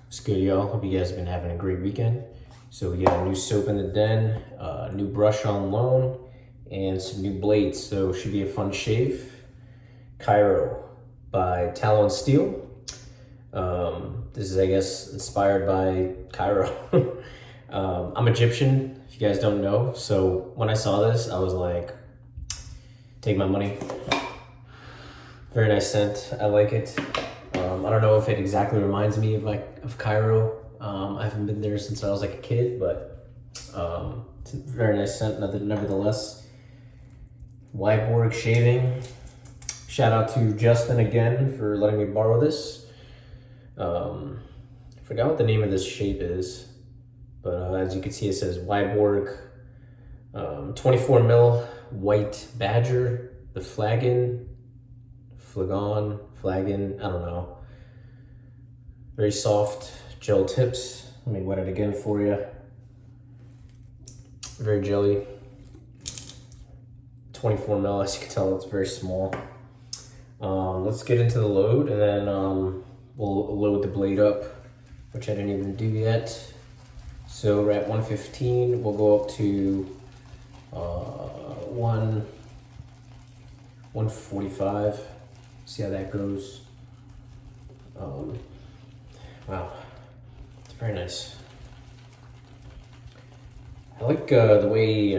It's good, y'all. Hope you guys have been having a great weekend. So we got a new soap in the den, a new brush on loan, and some new blades. So it should be a fun shave. Cairo by Tallow and Steel. This is, I guess, inspired by Cairo. I'm Egyptian, if you guys don't know. So when I saw this, I was like, take my money. Very nice scent. I like it. I don't know if it exactly reminds me of Cairo. I haven't been there since I was like a kid, but it's a very nice scent nevertheless. Wyborg shaving. Shout out to Justin again for letting me borrow this. I forgot what the name of this shape is, but as you can see, it says Wyborg 24 mil white badger, the flagon, I don't know. Very soft gel tips. Let me wet it again for you. Very jelly. 24 mil, as you can tell, it's very small. Let's get into the load, and then we'll load the blade up, which I didn't even do yet. So we're at 115. We'll go up to 145. See how that goes. Wow, it's very nice. I like the way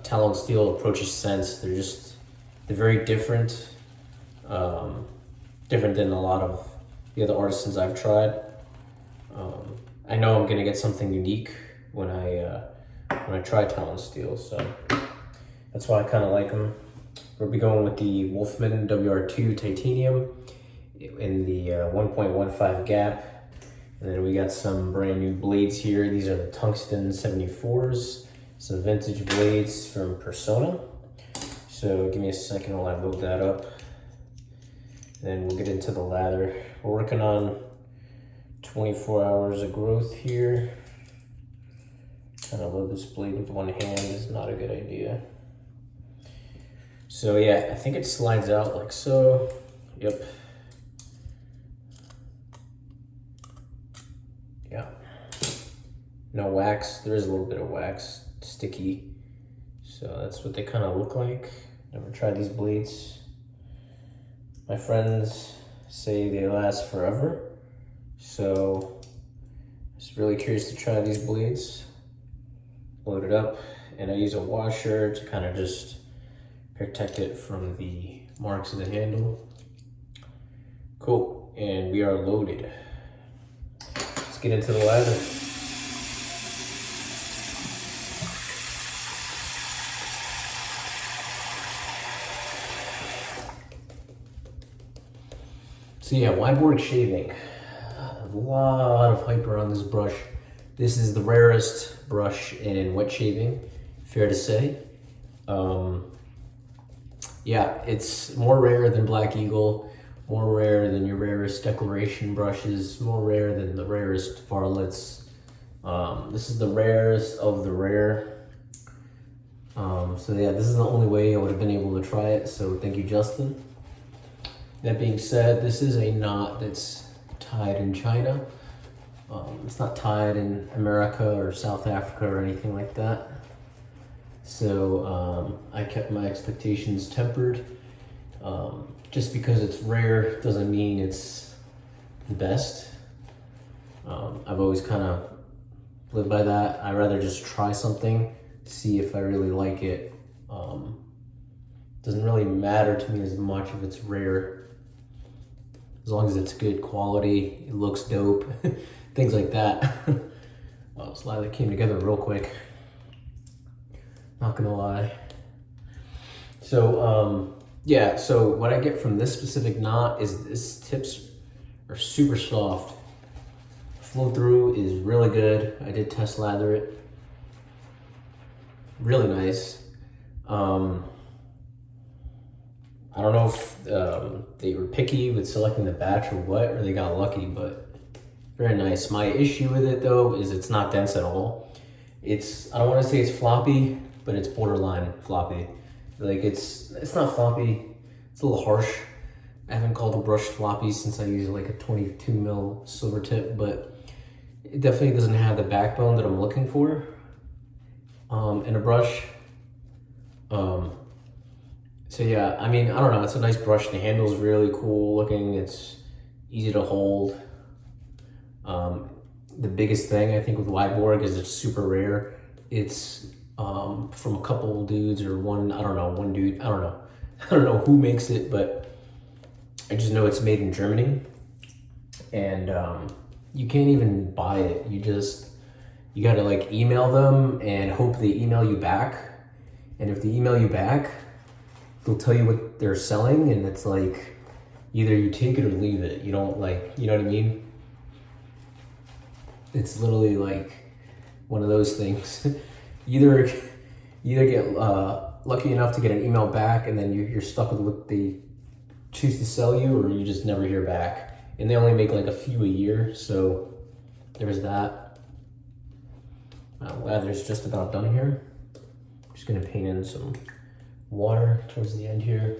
Tallow and Steel approaches scents. They're very different. Different than a lot of the other artisans I've tried. I know I'm gonna get something unique when I try Tallow and Steel, so that's why I kind of like them. We'll be going with the Wolfman WR2 Titanium in the 1.15 gap. And then we got some brand new blades here. These are the Tungsten 74s, some vintage blades from Personna. So give me a second while I load that up. Then we'll get into the lather. We're working on 24 hours of growth here. Trying to load this blade with one hand is not a good idea. So yeah, I think it slides out like so. Yep. Yeah. No wax. There is a little bit of wax, sticky. So that's what they kind of look like. Never tried these blades. My friends say they last forever. So I'm just really curious to try these blades. Load it up, and I use a washer to kind of just protect it from the marks of the handle. Cool, and we are loaded. Let's get into the lather. So yeah, Wyborg shaving. A lot of hype around this brush. This is the rarest brush in wet shaving, fair to say. Yeah, it's more rare than Black Eagle, more rare than your rarest declaration brushes, more rare than the rarest varlets. This is the rarest of the rare. So yeah, this is the only way I would have been able to try it, so thank you, Justin. That being said, this is a knot that's tied in China. It's not tied in America or South Africa or anything like that. So I kept my expectations tempered. Just because it's rare doesn't mean it's the best. I've always kind of lived by that. I'd rather just try something, see if I really like it. Doesn't really matter to me as much if it's rare. As long as it's good quality, it looks dope, things like that. Oh, this lather came together real quick. Not gonna lie. So, yeah, so what I get from this specific knot is this tips are super soft. Flow through is really good. I did test lather it. Really nice. I don't know if they were picky with selecting the batch or what, or they got lucky, but very nice. My issue with it though is it's not dense at all. I don't want to say it's floppy, but it's borderline floppy. Like it's not floppy, it's a little harsh. I haven't called a brush floppy since I used like a 22 mil silver tip, but It definitely doesn't have the backbone that I'm looking for in a brush. So yeah, I mean, I don't know, it's a nice brush. The handle's really cool looking. It's easy to hold. The biggest thing I think with Wiborg is it's super rare. It's from a couple dudes or one dude, I don't know. I don't know who makes it, but I just know it's made in Germany. And you can't even buy it. You gotta like email them and hope they email you back. And if they email you back, they'll tell you what they're selling, and it's like either you take it or leave it. You don't like, you know what I mean? It's literally like one of those things. either get lucky enough to get an email back, and then you're stuck with what they choose to sell you, or you just never hear back. And they only make like a few a year, so there's that. Lather's just about done here. I'm just gonna paint in some water towards the end here.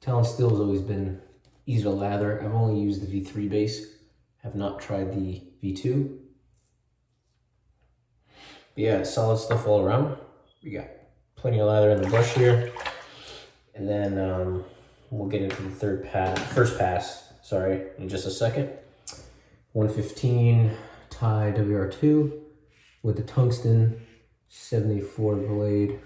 Talon steel has always been easy to lather. I've only used the V3 base. Have not tried the V2. But yeah, solid stuff all around. We got plenty of lather in the brush here. And then we'll get into the first pass, in just a second. 115 tie WR2 with the Tungsten 74 blade.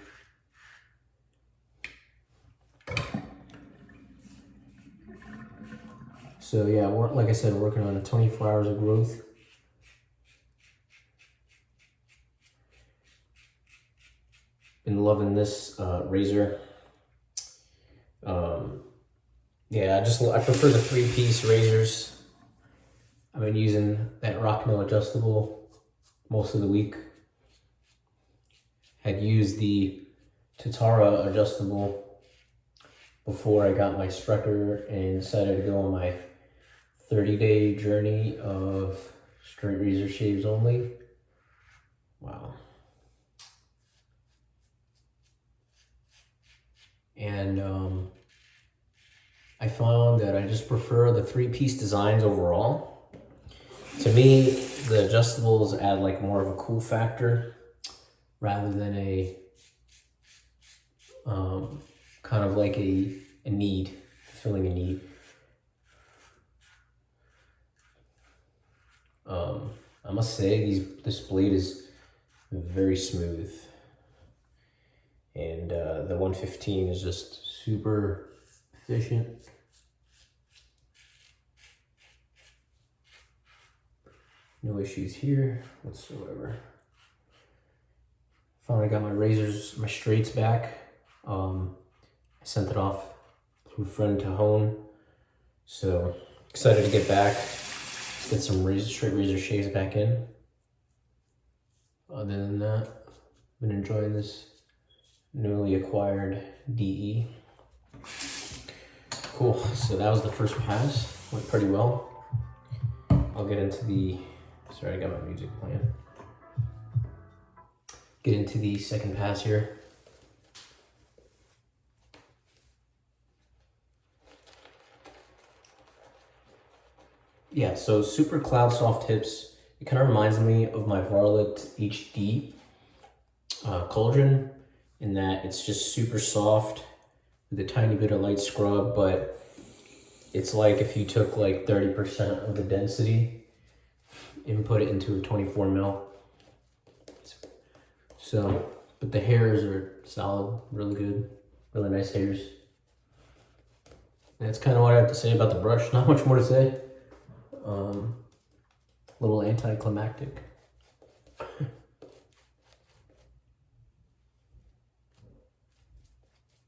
So yeah, like I said, working on 24 hours of growth. Been loving this razor. Yeah, I prefer the 3-piece razors. I've been using that Rockmill adjustable most of the week. Had used the Tatara adjustable before I got my Strecker and decided to go on my 30-day journey of straight razor shaves only. Wow. And I found that I just prefer the 3-piece designs overall. To me, the adjustables add like more of a cool factor rather than a kind of like a need, filling a need. I must say this blade is very smooth, and the 115 is just super efficient. No issues here whatsoever. Finally got my straights back. I sent it off to a friend to hone. So excited to get back, get some straight razor shaves back in. Other than that, I've been enjoying this newly acquired DE. Cool, so that was the first pass. Went pretty well. I'll get into sorry, I got my music playing. Get into the second pass here. Yeah, so super cloud soft tips. It kind of reminds me of my Varlet HD cauldron in that it's just super soft with a tiny bit of light scrub, but it's like if you took like 30% of the density and put it into a 24 mil. So, but the hairs are solid, really good, really nice hairs. That's kind of what I have to say about the brush. Not much more to say. Little anticlimactic.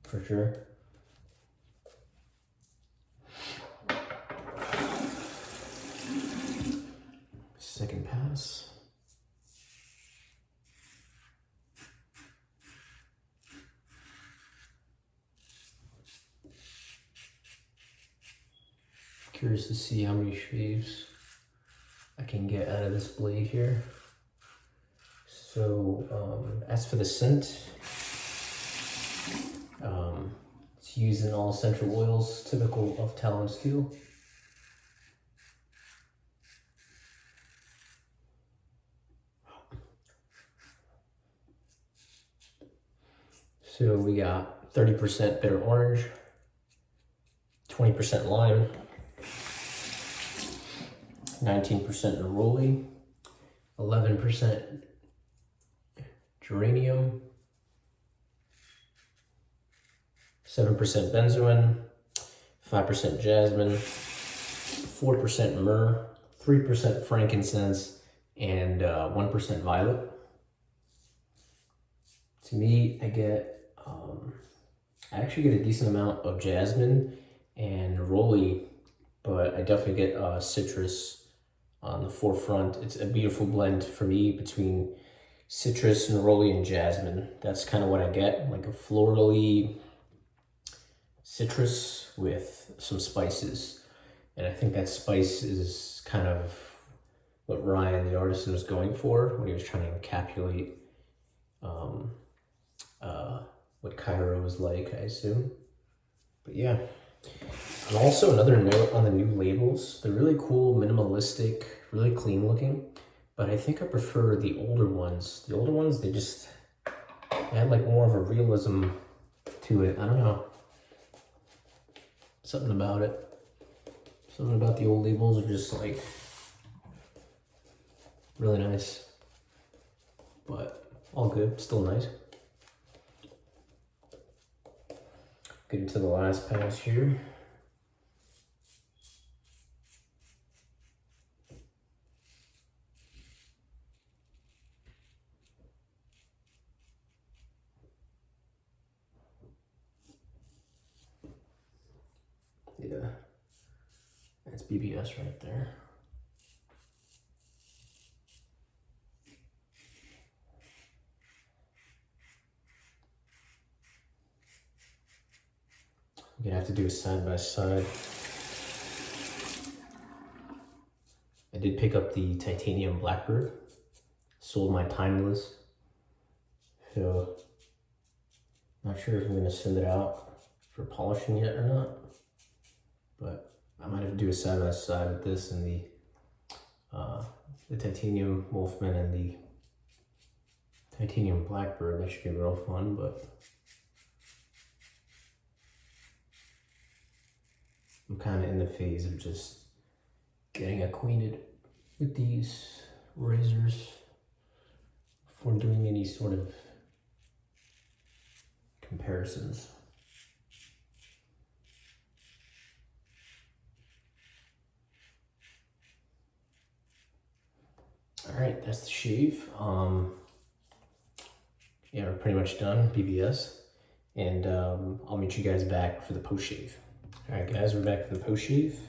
For sure. Second pass. Curious to see how many shaves I can get out of this blade here. So as for the scent, it's using all essential oils typical of Talon steel. So we got 30% bitter orange, 20% lime, 19% neroli, 11% geranium, 7% benzoin, 5% jasmine, 4% myrrh, 3% frankincense, and 1% violet. To me, I actually get a decent amount of jasmine and neroli, but I definitely get citrus on the forefront. It's a beautiful blend for me between citrus, neroli, and jasmine. That's kind of what I get, like a florally citrus with some spices. And I think that spice is kind of what Ryan, the artisan, was going for when he was trying to encapsulate what Cairo was like, I assume. But yeah. And also another note on the new labels, they're really cool, minimalistic, really clean looking, but I think I prefer the older ones. The older ones, they had like more of a realism to it. I don't know. Something about it. Something about the old labels are just like really nice, but all good, still nice. Get into the last pass here. Yeah, that's BBS right there. I'm gonna have to do a side by side. I did pick up the titanium Blackbird, sold my Timeless, so not sure if I'm gonna send it out for polishing yet or not, but I might have to do a side by side with this and the titanium Wolfman and the titanium Blackbird. That should be real fun, but I'm kind of in the phase of just getting acquainted with these razors before doing any sort of comparisons. All right, that's the shave. Yeah, we're pretty much done, BBS, and I'll meet you guys back for the post shave. All right, guys, we're back for the post shave.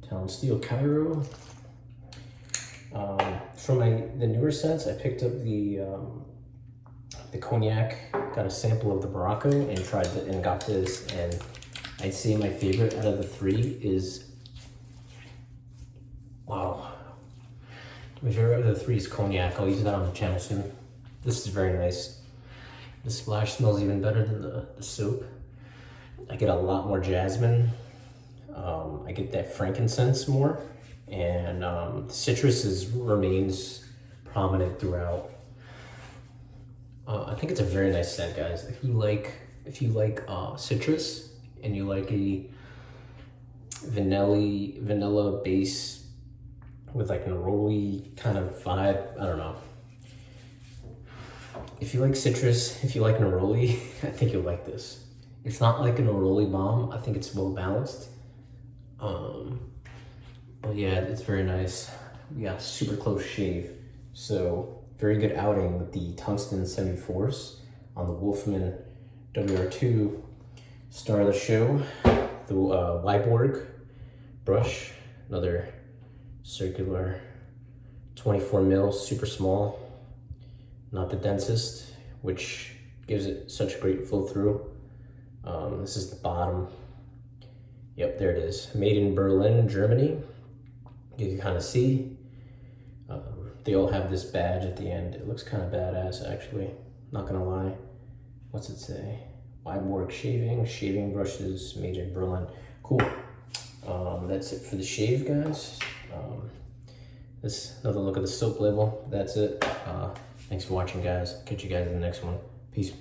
Untitled Cairo. From the newer scents, I picked up the cognac, got a sample of the Morocco, and tried it and got this. And I'd say my favorite out of the three is, wow. My favorite out of the three is cognac. I'll use that on the channel soon. This is very nice. The splash smells even better than the soap. I get a lot more jasmine. I get that frankincense more, and the citrus remains prominent throughout. I think it's a very nice scent, guys. If you like citrus and you like a vanilla base with like neroli kind of vibe, I don't know. If you like citrus, if you like neroli, I think you'll like this. It's not like a neroli bomb. I think it's well balanced. But yeah, it's very nice. We got super close shave. So very good outing with the Tungsten semi-force on the Wolfman WR2. Star of the show, the Wyborg Brush, another circular 24 mil, super small, not the densest, which gives it such great flow through. This is the bottom. Yep, there it is. Made in Berlin, Germany. You can kind of see. They all have this badge at the end. It looks kind of badass, actually. Not gonna lie. What's it say? Wyborg shaving brushes made in Berlin. Cool. That's it for the shave, guys. This another look at the soap label. That's it. Thanks for watching, guys. Catch you guys in the next one. Peace.